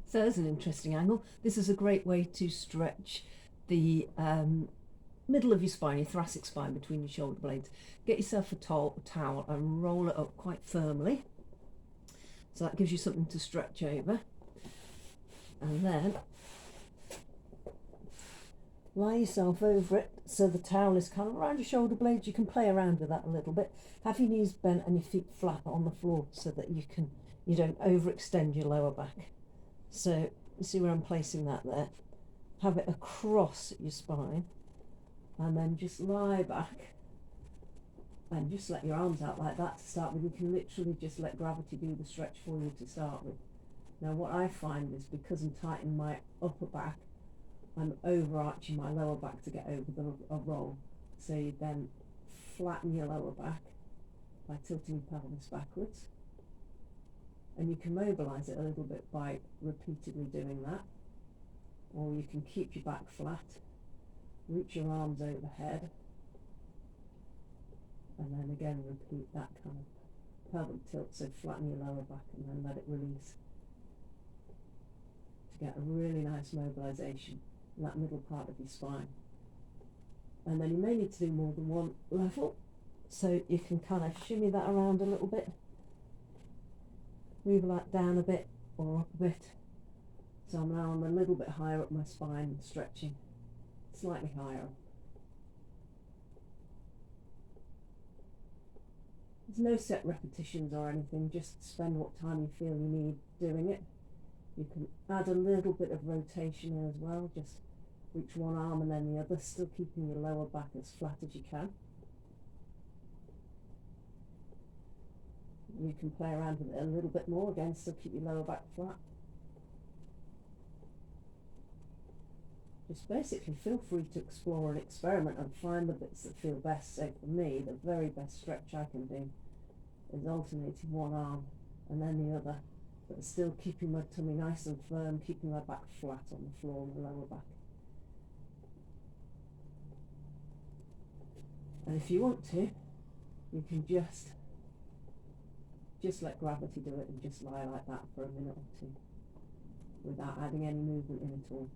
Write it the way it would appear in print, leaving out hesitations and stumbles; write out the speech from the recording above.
So there's an interesting angle. This is a great way to stretch the middle of your spine, your thoracic spine between your shoulder blades. Get yourself a towel and roll it up quite firmly. So that gives you something to stretch over. And then lie yourself over it so the towel is kind of around your shoulder blades. You can play around with that a little bit. Have your knees bent and your feet flat on the floor so that you don't overextend your lower back. So you see where I'm placing that there. Have it across your spine and then just lie back and just let your arms out like that to start with. You can literally just let gravity do the stretch for you to start with. Now what I find is because I'm tightening my upper back, I'm overarching my lower back to get over a roll. So you then flatten your lower back by tilting your pelvis backwards. And you can mobilise it a little bit by repeatedly doing that. Or you can keep your back flat, reach your arms overhead, and then again repeat that kind of pelvic tilt, so flatten your lower back and then let it release to get a really nice mobilisation in that middle part of your spine. And then you may need to do more than one level, so you can kind of shimmy that around a little bit, move that down a bit or up a bit. So now I'm a little bit higher up my spine, stretching slightly higher up. There's no set repetitions or anything, just spend what time you feel you need doing it. You can add a little bit of rotation in as well, just reach one arm and then the other, still keeping your lower back as flat as you can. You can play around with it a little bit more, again still keep your lower back flat. Just basically feel free to explore and experiment and find the bits that feel best. So for me, the very best stretch I can do is alternating one arm and then the other, but still keeping my tummy nice and firm, keeping my back flat on the floor and the lower back. And if you want to, you can just let gravity do it and just lie like that for a minute or two without adding any movement in at all.